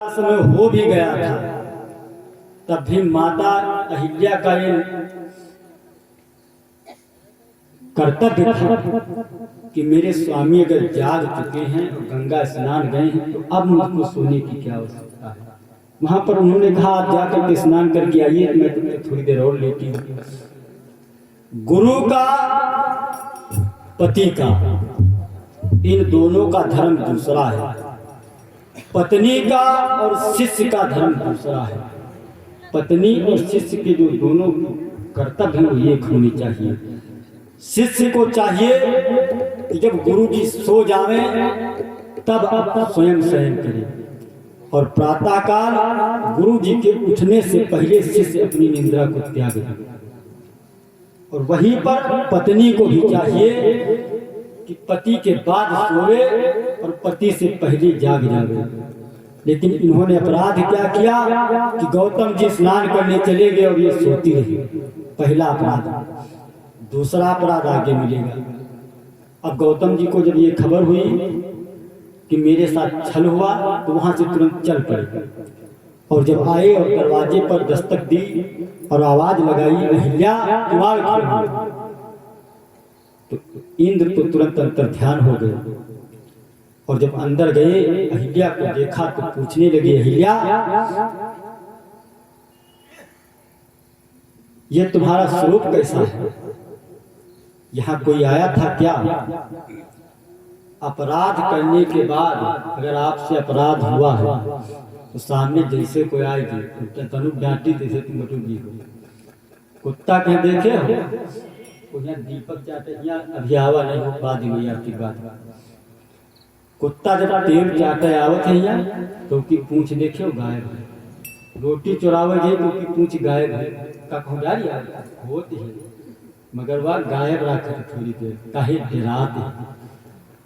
समय हो भी गया था, तब भी माता अहिल्या का ये कर्तव्य था कि मेरे स्वामी अगर जाग चुके हैं और गंगा स्नान गए हैं तो अब मुझको सोने की क्या आवश्यकता है। वहां पर उन्होंने कहा आप जाकर के स्नान करके आइए, मैं तुमसे थोड़ी देर और लेटी हूँ। गुरु का, पति का, इन दोनों का धर्म दूसरा है। पत्नी का और शिष्य का धर्म दूसरा है। पत्नी और शिष्य के जो दोनों कर्तव्य हैं एक होने चाहिए। शिष्य को चाहिए कि जब गुरु जी सो जावे तब आप स्वयं शयन करें और प्रातःकाल गुरु जी के उठने से पहले शिष्य अपनी निद्रा को त्याग दे। और वहीं पर पत्नी को भी चाहिए कि पति के बाद सोए और पति से पहले जाग जावे। लेकिन इन्होंने अपराध क्या किया कि गौतम जी स्नान करने चले गए और ये सोती रही। पहला अपराध। दूसरा अपराध आगे मिलेगा। अब गौतम जी को जब ये खबर हुई कि मेरे साथ छल हुआ तो वहां से तुरंत चल पड़े और जब आए और दरवाजे पर दस्तक दी और आवाज लगाई अहिल्या द्वार खोलो, तो इंद्र तो तुरंत अंतर ध्यान हो गए और जब अंदर गए अहिल्या को देखा तो पूछने लगे अहिल्या ये तुम्हारा स्वरूप कैसा है, यहाँ कोई आया था क्या। अपराध करने के बाद अगर आपसे अपराध हुआ है तो सामने जैसे कोई आएगी तो तनु डांटी जैसे तुम बटूगी हो। कुत्ता कहीं देखे हो, यहाँ दीपक चाटे यहाँ अभी आवा नहीं हो, बाद में आपकी बात। कुत्ता जब तेल चाटे आवत है यहाँ तो की पूंछ देखे हो गायब है। रोटी चुरावे जाए तो की पूंछ गायब है। का खुदारी होती है मगर वह गायब रखा थोड़ी देर काहे डराते।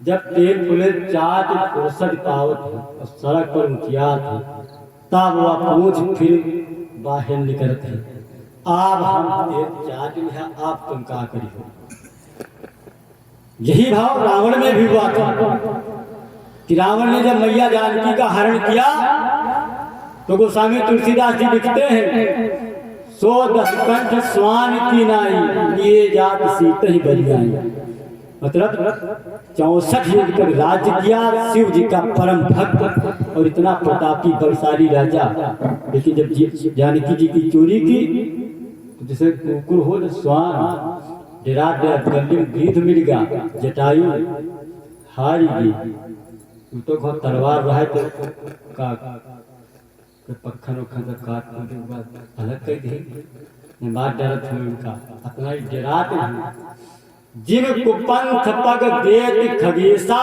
जब तेल फुले चाट फुर्सत पावत और सड़क पर मुखिया थे तब वह पूछ फिर बाहर निकलते हैं। आप हम तेल चाट लिया, आप तुम का करी हो। यही भाव रावण में भी हुआ था कि रावण ने जब मैया जानकी का हरण किया तो गोस्वामी तुलसीदास जी लिखते हैं सो दस कंठ स्वान की नाई ये जात सीत ही बरियाई। मतलब 64 युग तक राज्य किया शिव जी का परम भक्त और इतना प्रतापी बलशाली राजा। लेकिन जब जानकी जी की चोरी की तो जैसे कुकुर हो स्वान डरा गली में गिद्ध मिल गया, जटायु हारी गई तो घर तलवार रहा तो का पखन उखन से काट के बाद अलग कर दी मार डरत हुए उनका अपना ही डराते हैं। जिन कुपंथ पग देत खगेसा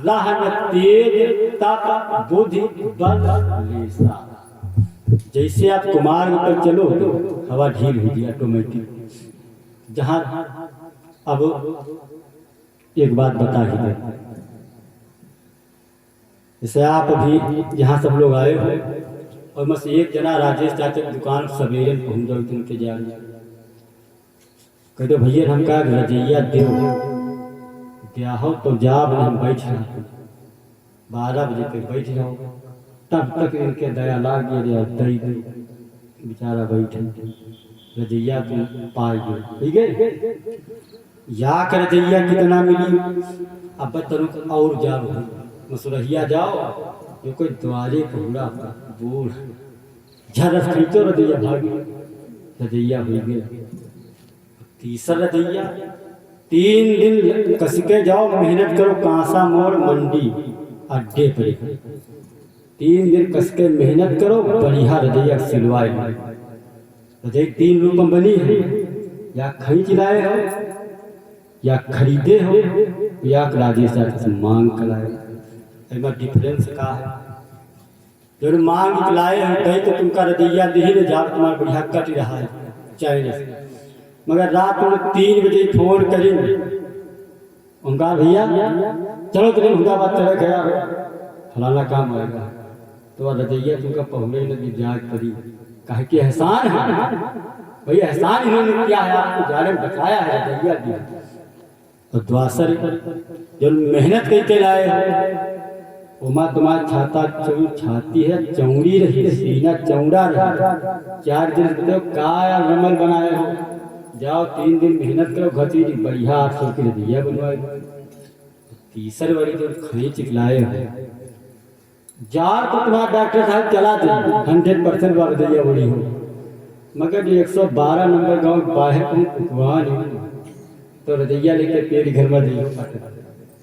लहन तेज तप बुद्धि बल लेसा। जैसे आप कुमार्ग पर चलो तो हवा ढील हो गई ऑटोमेटिक। जहां अब एक बात बता ही दे, जैसे आप अभी यहाँ सब लोग आए हो और बस एक जना राजेश चाचा की दुकान सवेरे पहुंच जाओ तुम के जा कह दो भैया हम का रजैया दे हो तो जाब हम बैठ रहे 12 बजे तक बैठ जाओ तब तक इनके दया लाग गया दई बेचारा बैठे रजैया तुम पाए गए ठीक है। या कर रजैया कितना मिली अब बतरू और जाओ मसुरहिया जाओ ये कोई द्वारे पूरा बूढ़ झरस खींचो रजैया भागी रजैया हो गया। तीसरा रजैया 3 दिन कस के जाओ मेहनत करो कांसा मोड़ मंडी अड्डे पर 3 दिन कस के मेहनत करो बढ़िया रजैया सिलवाए। रजै 3 रूप में बनी है, या खरीद लाए हो या खरीदे हो या राजेश से मांग कर लाए। डिफरेंस का है जो मांग लाए हैं कहीं तो तुमका रजैया दही ले जाओ तुम्हारा बढ़िया कट रहा है चाइना से। मगर रात में 3 बजे फोन करेंगे उनका भैया चलो तुम उनका बात चले गया फलाना काम आएगा तो रजैया तुमका पहुले लगी जाग करी कहे कि एहसान है भाई एहसान इन्होंने किया है आपको जाने में बताया है रजैया दिया। और द्वासर जो मेहनत करके लाए उमा तुम्हारा छाती है चौड़ी रही, सीना चौड़ा रहा। 4 दिन बताओ का रमल बनाए हो, जाओ 3 दिन मेहनत करो, घसीटी बढ़िया 800 की रदिया बनवाए। तीसरे वाली जो खई चिकलाए हो जार तो तुम्हारा डॉक्टर साहब चला दे 100% वाला रदिया बड़ी हो, मगर 112 नंबर गाँव बाहर वहाँ नहीं तो रदिया लेके पेड़ घर में दियो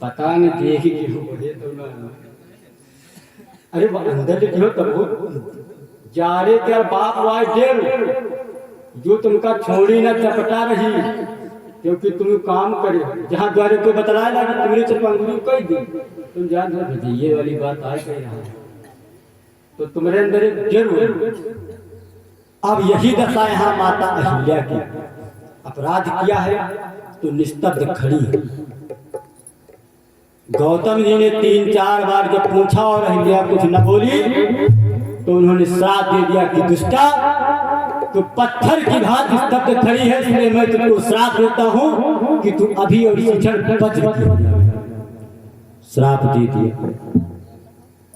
पता नहीं देखी क्यों बढ़े तो ना। अरे वो अंदर निकलो तब जा रे क्या बाप वाई देर जो तुमका छोड़ी ना चपटा रही, क्योंकि तुम काम करे जहाँ द्वारे को बतलाए ना कि तुम्हारे चरपंगुरी कह दी, तुम जान दो ये वाली बात आज कह रहा तो तुम्हारे अंदर एक जरूर। अब यही दशा यहाँ माता अहिल्या की, अपराध किया है तो निस्तब्ध खड़ी है। गौतम जी ने 3-4 बार जब पूछा और अहिल्या कुछ न बोली तो उन्होंने श्राप दे दिया कि दुष्टा तो पत्थर की भांति स्तब्ध खड़ी है, इसलिए मैं तुमको श्राप देता हूं कि तू अभी और इसी क्षण वज्र की। श्राप दे दिया।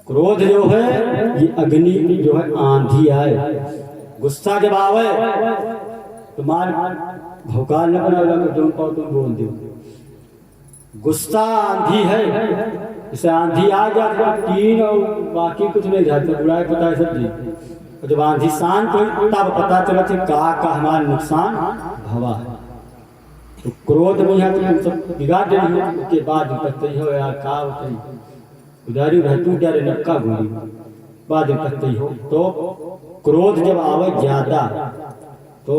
क्रोध जो है ये अग्नि जो है आंधी आए, गुस्सा जब आवे तुम्हारे भौकाल न बना जो पाओ तुम बोल दो। गुस्सा आंधी है, इसे आंधी आ जाती 3 और बाकी कुछ नहीं जाते, बुराई पता है सब जी। जब आंधी शांत हुई तब पता चला का हमारा नुकसान भवा है। तो क्रोध में है तो तुम सब बिगाड़ रही हो, उसके बाद पत्ती हो यार का उदारी रह तू डरे नक्का गोली बाद पत्ती हो। तो क्रोध जब आवे ज्यादा तो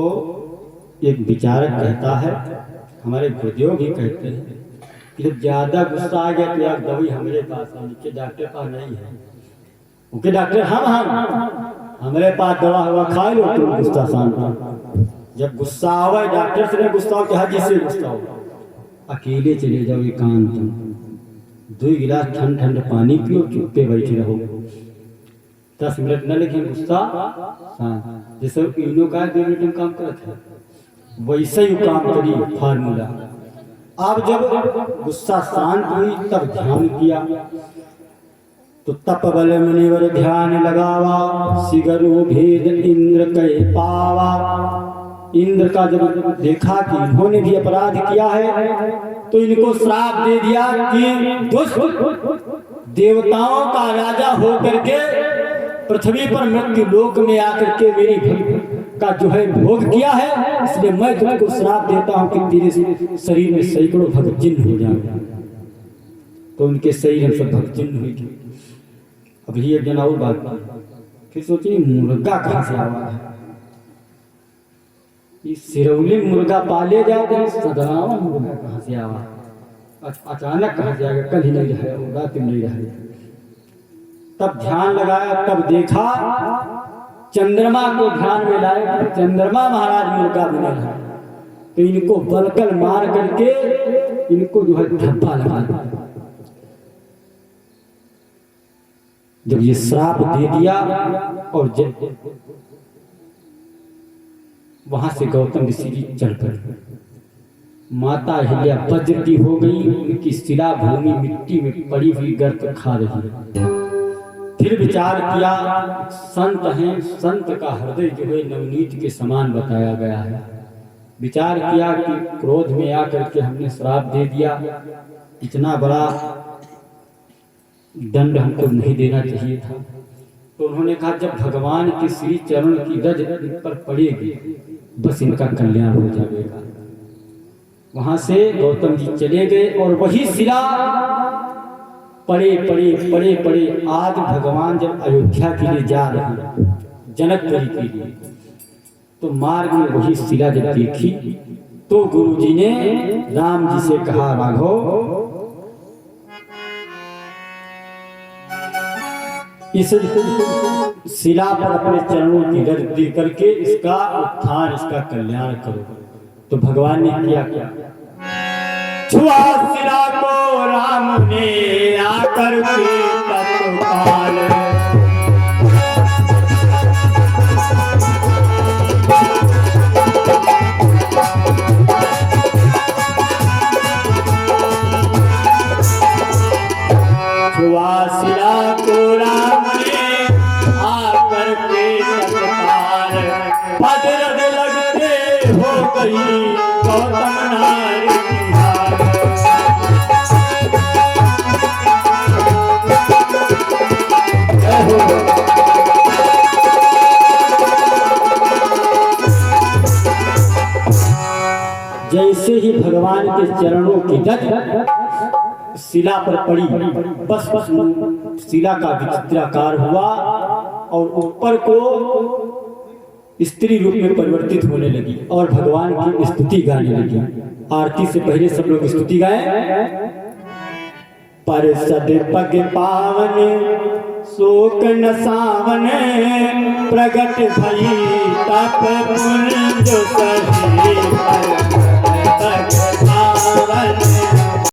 एक विचारक कहता है, हमारे गुरुदेव भी कहते हैं कि जब ज्यादा गुस्सा आ गया तो यार दवाई हमारे पास है, उनके डॉक्टर पास नहीं है, उनके डॉक्टर हम हमारे पास दवा हुआ खा लो तो गुस्सा शांत। जब गुस्सा आवे डॉक्टर से नहीं गुस्सा हो कि हाजी से गुस्सा हो, अकेले चले जाओ एकांत 2 गिलास ठंड पानी पियो, चुप्पे बैठे रहो 10 मिनट न, लेकिन गुस्सा शांत। जैसे इनो का 2 मिनट में काम करता है वैसे ही काम करी फार्मूला। अब जब गुस्सा शांत हुई तब ध्यान किया तो तप बल मुनिवर ध्यान लगावा, सिगरु भेद इंद्र कहे पावा। इंद्र का जब देखा कि इन्होंने भी अपराध किया है तो इनको श्राप दे दिया कि दुष्ट देवताओं का राजा होकर के पृथ्वी पर मृत्यु लोक में आकर के मेरी भक्ति का जो है भोग किया है, इसलिए मैं तुमको श्राप देता हूं कि तेरे शरीर में सैकड़ों भक्त चिन्ह हो जाएंगे। तो उनके शरीर में सब भक्त चिन्ह हुई थी। अभी एक जना और बात फिर सोचिए मुर्गा कहां से आवा है, इस सिरौली मुर्गा पाले जाते सदावा मुर्गा कहां से आवा, अचानक कहां से आएगा, कल ही नहीं रहे रात में नहीं रहे। तब ध्यान लगाया, तब देखा चंद्रमा को ध्यान में लाए, चंद्रमा महाराज मुर्गा बने रहा तो इनको बलकल मार करके इनको जो है धब्बा लगा दिया। जब ये श्राप दे दिया और वहां से गौतम ऋषि जी चल पड़े। माता अहिल्या वज्र की हो गई, उनकी शिला भूमि मिट्टी में पड़ी हुई गर्त खा रही है। फिर विचार किया, संत हैं, संत का हृदय जो है नवनीत के समान बताया गया है। विचार किया कि क्रोध में आकर के हमने श्राप दे दिया, इतना बड़ा दंड हमको नहीं देना चाहिए था। तो उन्होंने कहा जब भगवान के श्री चरण की रज पर पड़ेगी बस इनका कल्याण हो जाएगा। वहां से गौतम जी चले गए और वही शिला पड़े पड़े पड़े पड़े आज भगवान जब अयोध्या के लिए जा रहे जनकपुरी के लिए तो मार्ग में वही शिला जब देखी तो गुरुजी ने राम जी से कहा, राघव इस शिला पर अपने चरणों की रज दे करके इसका उत्थान, इसका कल्याण करो। तो भगवान ने किया क्या, छुआ शिला को राम ने आकर के तत्काल, छुआ शिला गई गौतम नारी जैसे ही भगवान के चरणों की धक शिला पर पड़ी, बस शिला का विचित्राकार हुआ और ऊपर को स्त्री रूप में परिवर्तित होने लगी और भगवान की स्तुति गाने लगी। आरती से पहले सब लोग स्तुति गाए। पर सद पग पावन शोक न सावन प्रगट भई तप पुंज सही पर पग पावन